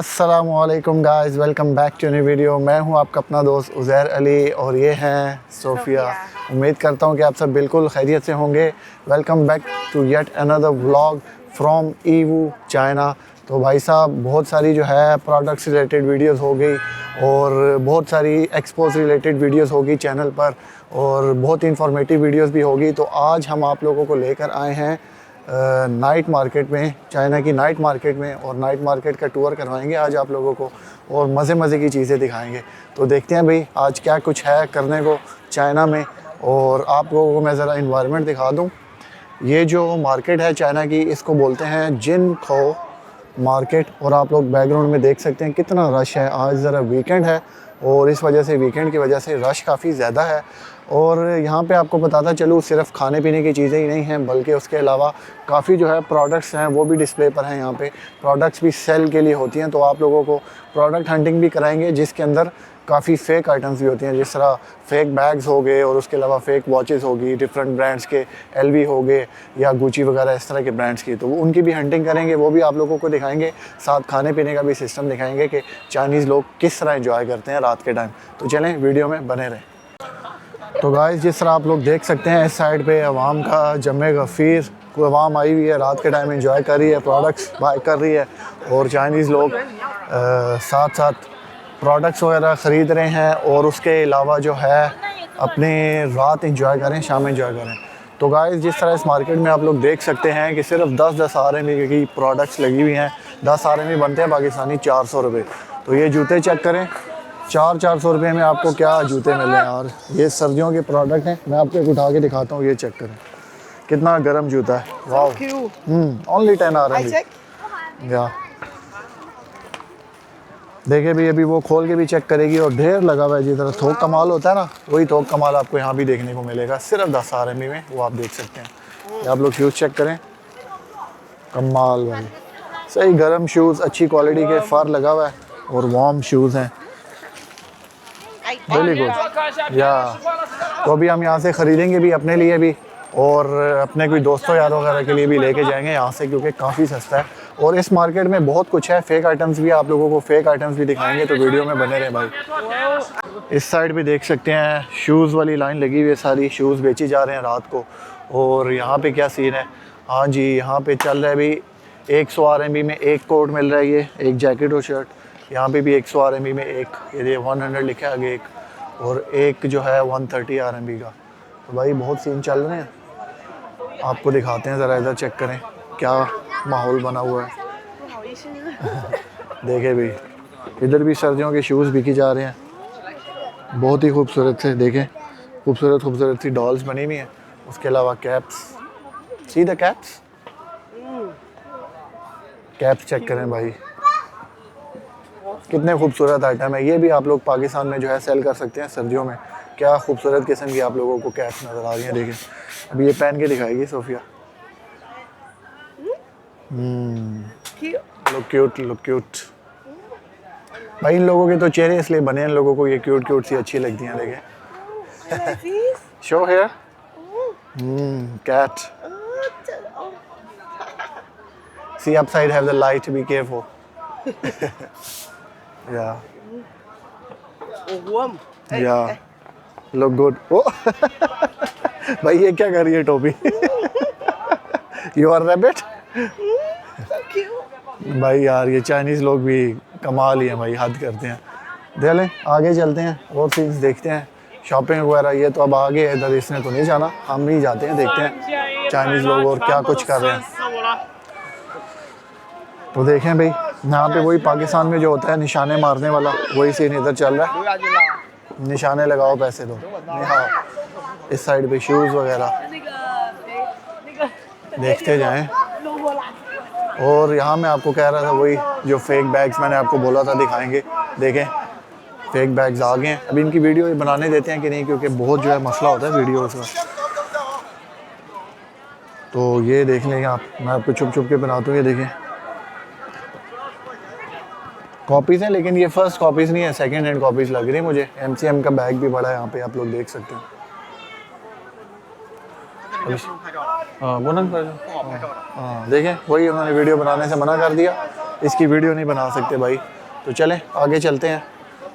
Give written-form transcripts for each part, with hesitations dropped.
अस्सलामुअलैकुम guys, welcome back to new video. मैं हूं आपका अपना दोस्त उज़ैर अली और ये हैं सोफिया। उम्मीद करता हूं कि आप सब बिल्कुल खैरियत से होंगे। Welcome back to yet another vlog from Yiwu China. तो भाई साहब बहुत सारी जो है प्रोडक्ट्स रिलेटेड वीडियोस हो गई और बहुत सारी एक्सपोज रिलेटेड वीडियोस होगी चैनल पर और बहुत इंफॉर्मेटिव वीडियोस भी होगी। तो आज हम आप लोगों को लेकर आए हैं नाइट मार्केट में, चाइना की नाइट मार्केट में, और नाइट मार्केट का टूर करवाएंगे आज आप लोगों को और मज़े की चीज़ें दिखाएंगे। तो देखते हैं भाई आज क्या कुछ है करने को चाइना में। और आप लोगों को मैं ज़रा इन्वायरमेंट दिखा दूँ। ये जो मार्केट है चाइना की, इसको बोलते हैं जिन खो मार्केट। और आप लोग बैकग्राउंड में देख सकते हैं कितना रश है। आज ज़रा वीकेंड है और इस वजह से, वीकेंड की वजह से रश काफ़ी ज़्यादा है। और यहाँ पे आपको बताता चलूँ, सिर्फ खाने पीने की चीज़ें ही नहीं हैं बल्कि उसके अलावा काफ़ी जो है प्रोडक्ट्स हैं वो भी डिस्प्ले पर हैं। यहाँ पे प्रोडक्ट्स भी सेल के लिए होती हैं। तो आप लोगों को प्रोडक्ट हंटिंग भी कराएंगे जिसके अंदर काफ़ी फ़ेक आइटम्स भी होती हैं, जिस तरह फ़ेक बैग्स हो गए और उसके अलावा फ़ेक वॉचेस होगी डिफरेंट ब्रांड्स के, एलवी हो गए या गुची वगैरह इस तरह के ब्रांड्स की। तो उनकी भी हंटिंग करेंगे, वो भी आप लोगों को दिखाएंगे। साथ खाने पीने का भी सिस्टम दिखाएंगे कि चाइनीज़ लोग किस तरह एंजॉय करते हैं रात के टाइम। तो चलें वीडियो में बने रहें। तो गाइस जिस तरह आप लोग देख सकते हैं, इस साइड पे अवाम का जमे गफ़ीर, कोई अवाम आई हुई है रात के टाइम एंजॉय कर रही है, प्रोडक्ट्स बाय कर रही है। और चाइनीज़ लोग साथ साथ प्रोडक्ट्स वगैरह ख़रीद रहे हैं और उसके अलावा जो है अपने रात एंजॉय करें, शाम एंजॉय करें। तो गाइस जिस तरह इस मार्केट में आप लोग देख सकते हैं कि सिर्फ 10-10 RMB की प्रोडक्ट्स लगी हुई हैं। 10 RMB बनते हैं पाकिस्तानी 400 रुपये। तो ये जूते चेक करें, 400 रुपये में आपको क्या जूते मिल रहे हैं यार। ये सर्दियों के प्रोडक्ट हैं, मैं आपको एक उठा के दिखाता हूँ। ये चेक करें कितना गर्म जूता है। वाह, ओनली 10 RMB। या देखिए भी, अभी वो खोल के भी चेक करेगी और ढेर लगा हुआ है। जिस तरह थोक कमाल होता है ना, वही थोक कमाल आपको यहाँ भी देखने को मिलेगा सिर्फ 10 RMB में। वो आप देख सकते हैं। आप लोग शूज़ चेक करें, कमाल भाई, सही गर्म शूज़, अच्छी क्वालिटी के, फर लगा हुआ है और वार्म शूज़ हैं, रियली गुड। या तो अभी हम यहाँ से ख़रीदेंगे भी अपने लिए भी और अपने कोई दोस्तों यारों वगैरह के लिए भी लेके जाएंगे यहाँ से, क्योंकि काफ़ी सस्ता है। और इस मार्केट में बहुत कुछ है, फेक आइटम्स भी, आप लोगों को फेक आइटम्स भी दिखाएंगे। तो वीडियो में बने रहें भाई। इस साइड भी देख सकते हैं शूज़ वाली लाइन लगी हुई है, सारी शूज़ बेची जा रहे हैं रात को। और यहाँ पे क्या सीन है, हाँ जी, यहाँ पे चल रहा है भी 100 RMB में एक कोट मिल रहा है, ये एक जैकेट और शर्ट। यहाँ पे भी 100 RMB में एक, ये 100 लिखा है आगे एक, और एक जो है 130 RMB का। तो भाई बहुत सीन चल रहे हैं, आपको दिखाते हैं, ज़रा इधर चेक करें क्या माहौल बना हुआ है। देखें भाई, इधर भी सर्दियों के शूज़ बिकी जा रहे हैं, बहुत ही खूबसूरत से। देखें खूबसूरत सी डॉल्स बनी हुई हैं। उसके अलावा caps, see the caps check करें भाई, कितने खूबसूरत आइटम है। ये भी आप लोग पाकिस्तान में जो है सेल कर सकते हैं सर्दियों में। क्या खूबसूरत किस्म की आप लोगों को कैप्स नज़र आ रही हैं। देखें, अभी ये पहन के दिखाएगी सोफिया। लुक क्यूट भाई। इन लोगों के तो चेहरे इसलिए बने हैं, इन लोगों को ये क्यूट सी अच्छी लगती हैं। देखें show here, cat, see upside have the light, be careful. या लुक गुड। ओ भाई ये क्या कर रही है टोपी। You are rabbit. भाई यार ये चाइनीज़ लोग भी कमाल ही हैं भाई, हद करते हैं। चलें आगे चलते हैं और सीन्स देखते हैं, शॉपिंग वगैरह। ये तो अब आगे है, इधर इसने तो नहीं जाना, हम ही जाते हैं, देखते हैं चाइनीज़ लोग और क्या कुछ कर रहे हैं। तो देखें भाई, यहाँ पे वही पाकिस्तान में जो होता है निशाने मारने वाला, वही सीन इधर चल रहा है। निशाने लगाओ पैसे दो। हाँ, इस साइड पे शूज़ वगैरह देखते जाएं। और यहाँ मैं आपको कह रहा था, वही जो फेक बैग्स मैंने आपको बोला था दिखाएंगे। देखें फेक बैग्स आ गए हैं। अभी इनकी वीडियो बनाने देते हैं कि नहीं, क्योंकि बहुत जो है मसला होता है वीडियोज़ का। तो ये देख लेंगे आप, मैं आपको छुप के बनाता हूँ। ये देखें कॉपीज़ हैं, लेकिन ये फर्स्ट कॉपीज़ नहीं है, सेकंड हैंड कॉपीज़ लग रही है मुझे। MCM का बैग भी बड़ा है यहाँ पे, आप लोग देख सकते हैं। हाँ देखें वही उन्होंने वीडियो बनाने से मना कर दिया इसकी वीडियो नहीं बना सकते भाई। तो चलें आगे चलते हैं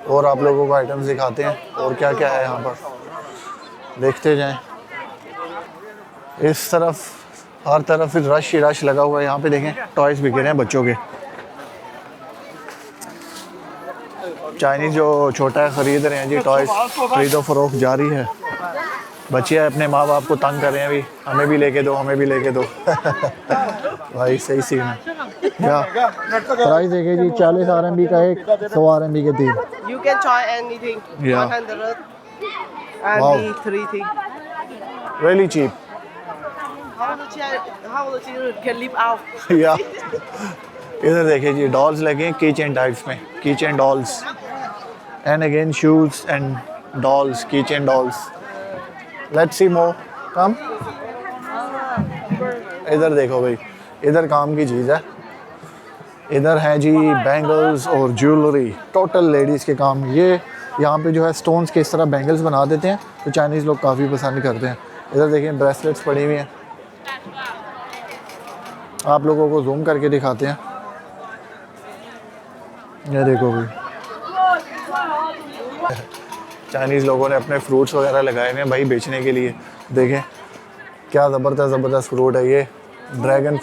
और आप लोगों को आइटम्स दिखाते हैं और क्या क्या है यहाँ पर, देखते जाएं। इस तरफ हर तरफ रश ही रश लगा हुआ है। यहाँ पे देखें टॉयज़ बिक रहे हैं बच्चों के। चाइनीज़ जो छोटा है ख़रीद रहे हैं जी, टॉयज़ खरीदो फरोख्त जारी है। बच्चे अपने माँ बाप को तंग कर रहे हैं, अभी हमें भी लेके दो, हमें भी लेके दो। भाई सही सीन है। या प्राइस देखे जी 40 RMB का एक, 100 RMB के 3। You can try anything. Yeah. 100 Wow. and 3 things. Really cheap. How the children can live out? या इधर देखिए जी डॉल्स लगे हैं की चेन टाइप्स में, की chain dolls and again shoes and dolls, की चेन डॉल्स। लेट्स सी मोर कम। इधर देखो भाई, इधर काम की चीज़ है। इधर है जी बैंगल्स और ज्वेलरी, टोटल लेडीज़ के काम। ये यहाँ पे जो है स्टोन्स के इस तरह बैंगल्स बना देते हैं, तो चाइनीज़ लोग काफ़ी पसंद करते हैं। इधर देखिए ब्रेसलेट्स पड़ी हुई हैं, आप लोगों को जूम करके दिखाते हैं। ये देखो भाई चाइनीज़ लोगों ने अपने फ्रूट्स वगैरह लगाए हुए हैं भाई बेचने के लिए। देखें क्या ज़बरदस्त फ्रूट है ये, ड्रैगन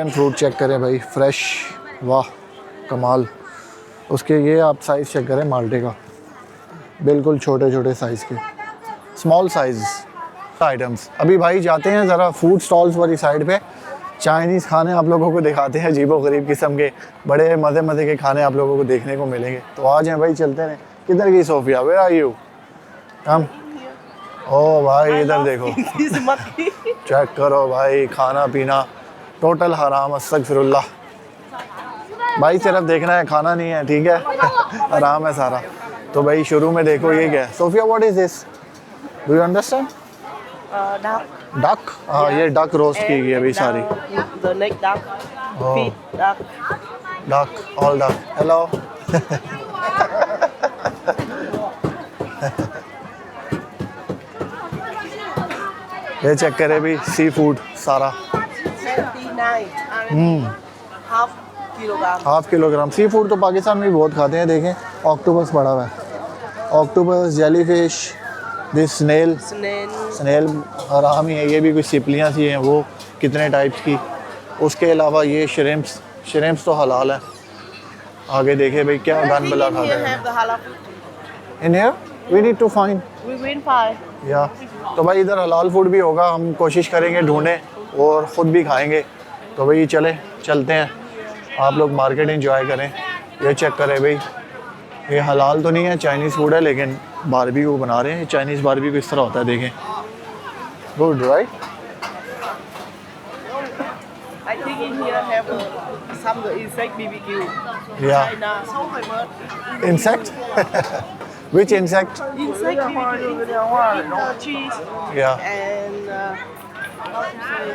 फ्रूट चेक करें भाई, फ्रेश, वाह कमाल। उसके ये आप साइज़ चेक करें माल्टे का, बिल्कुल छोटे छोटे साइज़ के, स्मॉल साइज़ आइटम्स। अभी भाई जाते हैं ज़रा फूड स्टॉल्स वाली साइड पे, चाइनीज़ खाने आप लोगों को दिखाते हैं। अजीबो गरीब किस्म के बड़े मज़े के खाने आप लोगों को देखने को मिलेंगे। तो आ जाएं भाई, चलते हैं। किधर की सोफिया, वेयर आर यू? कम। ओ भाई इधर देखो, चेक करो भाई, खाना पीना टोटल हराम, अस्तगफिरुल्लाह। भाई सिर्फ देखना है, खाना नहीं है, ठीक है? हराम है सारा। तो भाई शुरू में देखो ये क्या है, Sophia what is this, do you understand? Duck. हाँ ये डक रोस्ट की गई अभी सारी। The neck duck, feet duck. Duck, all duck. Hello. ये चेक करे भी, सी फूड सारा। 79 half kilogram. Half kilogram. Seafood तो पाकिस्तान में भी बहुत खाते हैं। देखें ऑक्टोपस पड़ा हुआ है, ऑक्टोपस, जेलीफिश, दिस स्नेल हराम ही है। ये भी कुछ सिपलियाँ सी हैं, वो कितने टाइप्स की। उसके अलावा ये श्रिम्प्स तो हलाल है। आगे देखे भाई क्या गन बला खाते हैं। In here we need to find, We will find. या तो भाई इधर हलाल फूड भी होगा, हम कोशिश करेंगे ढूंढें और ख़ुद भी खाएंगे। तो भाई चलते हैं, आप लोग मार्केट एंजॉय करें। ये चेक करें भाई, ये हलाल तो नहीं है, चाइनीज़ फूड है, लेकिन बारबेक्यू बना रहे हैं। चाइनीज़ बारबेक्यू इस तरह होता है, देखें। Good right. I think in here have some the insect BBQ. Yeah. China, so famous. Insect? Which insect? Insect BBQ, cheese, Yeah. and how to say?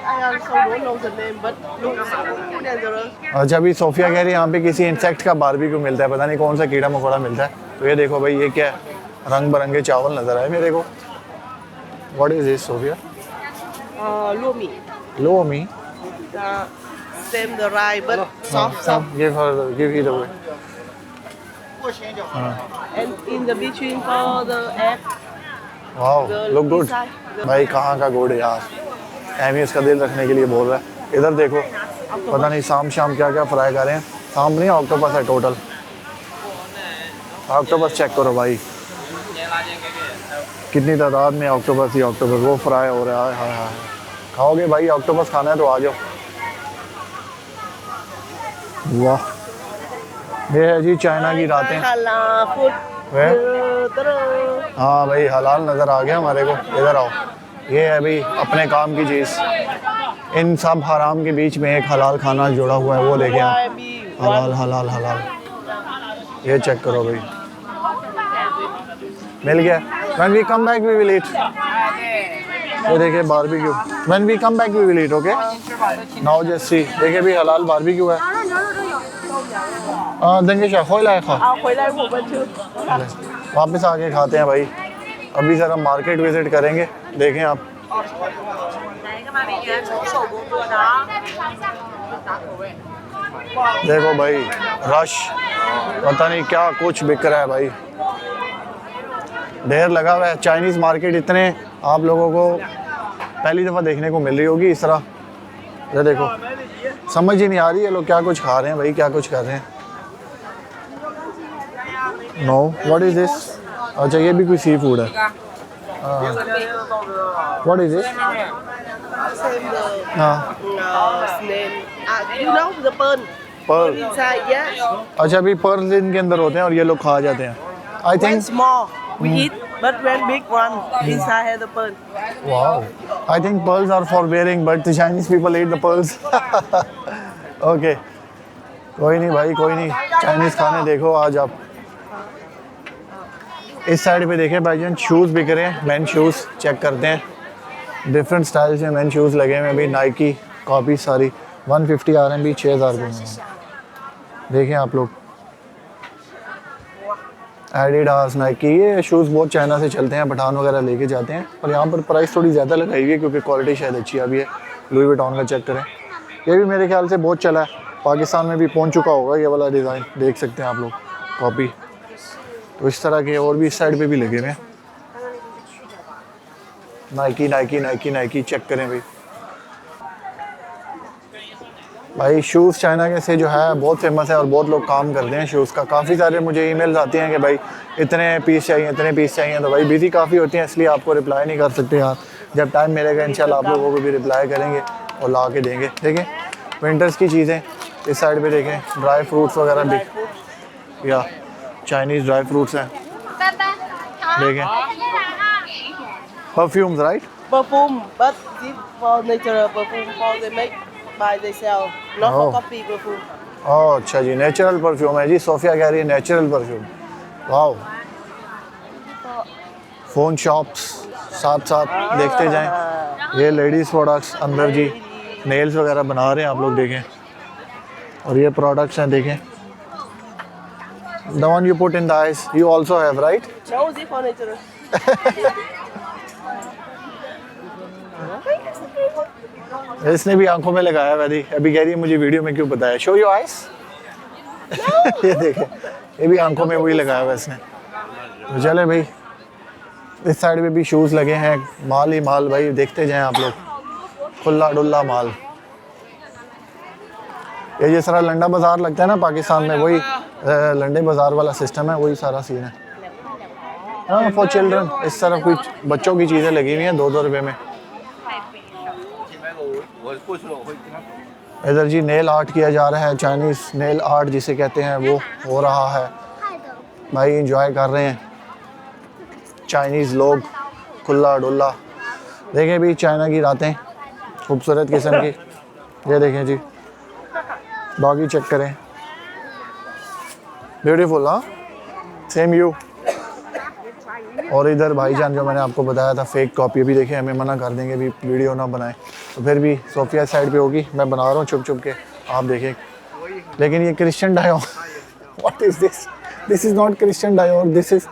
I also don't know the name, but looks so dangerous. अच्छा अभी Sophia कह रही है यहाँ पे किसी insect का barbecue मिलता है, पता नहीं कौन सा कीड़ा मकोड़ा मिलता है। तो ये देखो भाई, ये क्या है, रंग बिरंगे चावल नज़र आए मेरे को। What is this Sophia? Lumi. Lomi. Same the rice, but soft. Give it away. And in the between for the egg. Wow, look good. inside. भाई कहाँ का गुड यार, एमी उसका दिल रखने के लिए बोल रहा है। इधर देखो, पता नहीं शाम क्या क्या फ्राई कर रहे हैं। शाम नहीं, ऑक्टोपस है टोटल। ऑक्टोपस चेक करो भाई, कितनी तादाद में ऑक्टोपस ही ऑक्टोपस, वो फ्राई हो रहा है। हाँ, खाओगे भाई, ऑक्टोपस खाना है तो आ जाओ। वाह, ये है जी चाइना की रातें। Halal food. हाँ भाई हलाल नज़र आ गया हमारे को। इधर आओ, ये है भाई अपने काम की चीज़। इन सब हराम के बीच में एक हलाल खाना जुड़ा हुआ है, वो देखें आप। हलाल। ये चेक करो भाई, मिल गया। When we come back we will eat. ये देखिए barbecue. When we come back we will eat, okay? Now just see, देखिए भी हलाल बारबेक्यू है। देंगे शाह खोई लाए खा। वापस आके खाते हैं भाई। अभी ज़रा मार्केट विज़िट करेंगे, देखें आप। देखो भाई रश, पता नहीं क्या कुछ बिक रहा है भाई, ढेर लगा हुआ है। चाइनीज़ मार्केट इतने आप लोगों को पहली दफ़ा देखने को मिल रही होगी इस तरह। ये देखो, समझ ही नहीं आ रही है लोग क्या कुछ खा रहे हैं भाई, क्या कुछ कर रहे हैं। No, what is this? अच्छा ये भी कोई सी फूड है। What is this? Same the हाँ snail. You know the pearl. Pearl. Inside, yeah. अच्छा अभी पर्ल इनके अंदर होते हैं और ये लोग खा जाते हैं। आई When think small, we eat, but when big one, inside has the pearl. wow, I think pearls are for wearing, but the Chinese people eat the pearls. Okay, कोई नहीं भाई, कोई नहीं, चाइनीज़ खाने देखो आज आप। इस साइड पे देखें भाईजान, शूज़ बिक रहे हैं, मैन शूज़ चेक करते हैं। डिफरेंट स्टाइल्स में मैन शूज़ लगे हुए हैं अभी, नाइकी कॉपी सारी 150 RMB 6000 रुपये में। देखें आप लोग, एडिडास, नाइकी, ये शूज़ बहुत चाइना से चलते हैं, पठान वगैरह लेके जाते हैं। और यहाँ पर प्राइस थोड़ी ज़्यादा लगाई हुई है क्योंकि क्वालिटी शायद अच्छी अभी है। लुई विटॉन का चेक करें, ये भी मेरे ख्याल से बहुत चला है, पाकिस्तान में भी पहुँच चुका होगा ये वाला डिज़ाइन, देख सकते हैं आप लोग कॉपी। तो इस तरह के और भी इस साइड पे भी लगे हुए हैं। Nike Nike Nike Nike check करें भाई। भाई शूज़ चाइना के से जो है बहुत फेमस है और बहुत लोग काम करते हैं शूज़ का। काफ़ी सारे मुझे ईमेल्स आती हैं कि भाई इतने पीस चाहिए, इतने पीस चाहिए। तो भाई बिज़ी काफ़ी होती हैं इसलिए आपको रिप्लाई नहीं कर सकते यार। जब टाइम मिलेगा इंशाल्लाह आप लोगों को भी रिप्लाई करेंगे और ला के देंगे। देखें विंटर्स की चीज़ें इस साइड पे देखें, ड्राई फ्रूट्स वगैरह भी, या चाइनीज़ ड्राई फ्रूट्स हैं। देखें perfumes, right? Perfume, but this for natural perfume, for they make by themselves, not Oh. for copy perfume. ओह अच्छा जी, नेचुरल परफ्यूम है जी। सोफिया कह रही है natural perfume. Wow, phone shops साथ साथ देखते जाएं। ये लेडीज़ प्रोडक्ट्स अंदर जी, नेल्स वगैरह बना रहे हैं आप लोग देखें। और ये प्रोडक्ट्स हैं देखें, the one you put in the eyes you also have, right? No, this for natural. इसने भी आंखों में लगाया वैदी, अभी कह रही है मुझे वीडियो में क्यों बताया। Show your eyes. ये देखें, ये भी आंखों में वही लगाया हुआ इसने। तो चले भाई, इस साइड में भी शूज़ लगे हैं, माल ही माल भाई, देखते जाएं आप लोग, खुला डुल्ला माल। ये जिस तरह लंडा बाज़ार लगता है ना पाकिस्तान में, वही लंडे बाज़ार वाला सिस्टम है, वही सारा सीन है। हाँ फॉर चिल्ड्रन, इस तरह कुछ बच्चों की चीज़ें लगी हुई हैं 2-2 रुपये में। इधर जी नेल आर्ट किया जा रहा है, चाइनीज़ नेल आर्ट जिसे कहते हैं वो हो रहा है भाई, एंजॉय कर रहे हैं चाइनीज़ लोग, खुला डुल्ला। देखें भी चाइना की रातें खूबसूरत किस्म की, ये देखें जी, डॉगी चेक करें, ब्यूटीफुल। हाँ सेम यू। और इधर भाईजान जो मैंने आपको बताया था फेक कॉपी, भी देखें हमें मना कर देंगे भी वीडियो ना बनाएं, तो फिर भी सोफिया साइड पे होगी, मैं बना रहा हूँ छुप छुप के, आप देखें। लेकिन ये Christian Dior, what is this? This is not Christian Dior, this is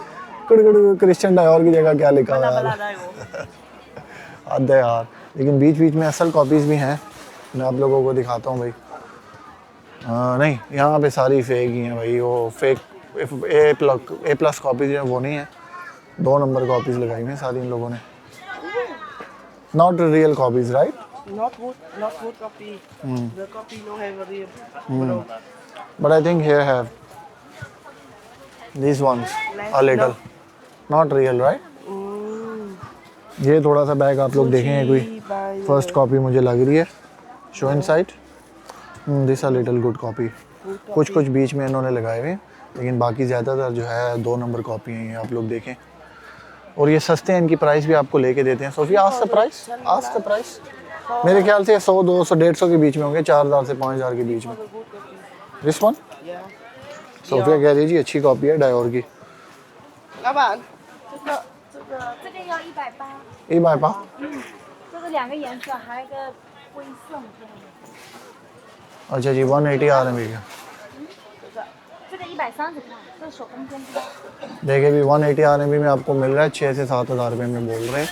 Christian Dior की जगह क्या लिखा हुआ है यार, हद है यार। लेकिन बीच बीच में असल कॉपीज़ भी हैं, मैं आप लोगों को दिखाता हूँ भाई। नहीं यहाँ पे सारी फेक ही हैं भाई, वो फेक A+ कॉपीज़ हैं वो नहीं है, 2 नंबर कॉपीज़ लगाई हुई हैं सारी इन लोगों ने, not real copies, right? Not good copy. The copy no have a real. But I think here have these ones a little, not real, right? ये थोड़ा सा बैग आप लोग देखें, कोई फर्स्ट कॉपी मुझे लग रही है। Show inside, this a little good copy. कुछ कुछ बीच में इन्होंने लगाए हुए हैं, लेकिन बाकी ज़्यादातर जो है 2 नंबर कॉपी हैं, ये आप लोग देखें। और ये सस्ते हैं, इनकी प्राइस भी आपको लेके देते हैं। सोफिया आज द प्राइस मेरे ख्याल से 100, 200, 150 के बीच में होंगे, 4000 से 5000 के बीच में। दिस वन सोफिया कह रही जी अच्छी कॉपी है डायोर की। 老板，这个要180。 180这个2个颜色，还有一个灰色。 अच्छा जी 180 RMB का।这个130块，这个手工针织。 देखिए भी 180 RMB में आपको मिल रहा है, 6 से 7000 रुपये में बोल रहे हैं,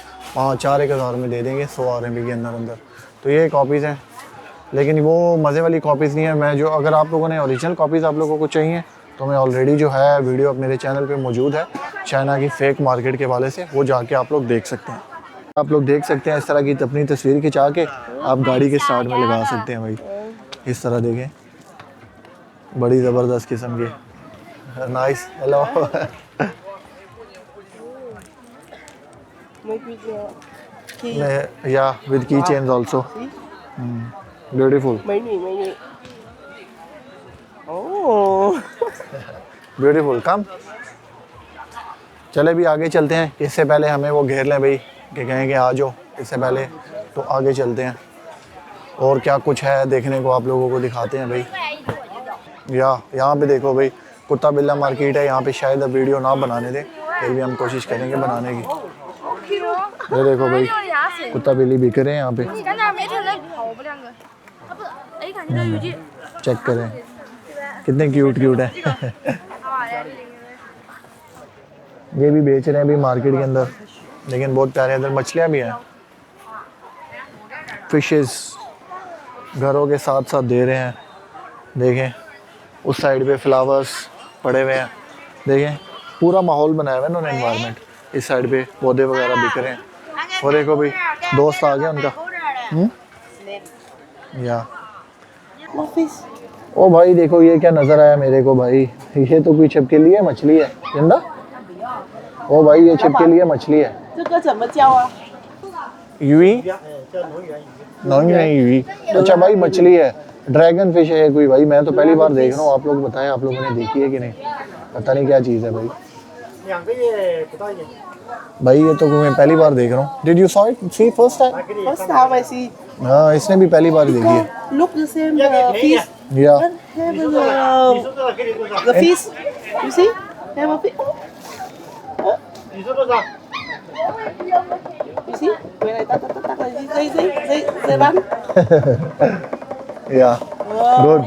4-1000 में दे देंगे 100 RMB के अंदर। तो ये कॉपीज़ हैं लेकिन वो मज़े वाली कॉपीज़ नहीं है। मैं जो अगर आप लोगों ने ओरिजिनल कॉपीज़ आप लोगों को चाहिए तो मैं ऑलरेडी जो है वीडियो अब मेरे चैनल पे मौजूद है चाइना की फ़ेक मार्केट के वाले से, वो जाके आप लोग देख सकते हैं। आप लोग देख सकते हैं इस तरह की अपनी तस्वीर खिंचा के आप गाड़ी के स्टार्ट में लगा सकते हैं भाई। इस तरह देखें, बड़ी ज़बरदस्त किस्म के। Nice, hello. Maybe the key. या with key chains also, beautiful Mấy Oh. Beautiful. कम चले भी आगे चलते हैं, इससे पहले हमें वो घेर लें भाई कि कहें कि आ जाओ, इससे पहले तो आगे चलते हैं और क्या कुछ है देखने को आप लोगों को दिखाते हैं भाई। यहाँ पे देखो भाई, कुत्ता बिल्ला मार्केट है। यहाँ पे शायद अब वीडियो ना बनाने दें, फिर भी हम कोशिश करेंगे बनाने की। ये देखो भाई, कुत्ता बिल्ली बिक रहे हैं यहाँ पे, 你在那儿没听人跑不两个？啊不，哎，看你这语句， चेक करें कितने क्यूट क्यूट है। 好呀， ये भी बेच रहे हैं अभी मार्केट के अंदर, लेकिन बहुत प्यारे अंदर मछलियाँ भी हैं। फिशेस घरों के साथ साथ दे रहे हैं। देखें उस साइड पे फ्लावर्स पड़े हुए हैं, देखें पूरा माहौल बनाया हुआ है इन्होंने एनवायरनमेंट। इस साइड पे पौधे वगैरह बिक रहे हैं। और देखो भाई, दोस्त आ गया उनका। या No fish. ओ भाई देखो ये क्या नज़र आया मेरे को भाई, ये तो कोई छिपकली है, मछली है जिंदा। ओ भाई ये छिपकली है, मछली है। 这个怎么教啊？ यूई नहीं यूई। अच्छा भाई मछली है, ड्रैगन फिश है कोई भाई। मैं तो पहली बार देख रहा हूँ, आप लोग बताएं आप लोगों ने देखी है कि नहीं, पता नहीं क्या चीज़ है भाई। भाई ये तो मैं पहली बार देख रहा हूँ। Did you saw it see first time? First time I see. हाँ इसने भी पहली बार देखी है। Look the same fish. या Have the fish. You see? Have a fish. You see? When I tak tak tak like this, they run. या good.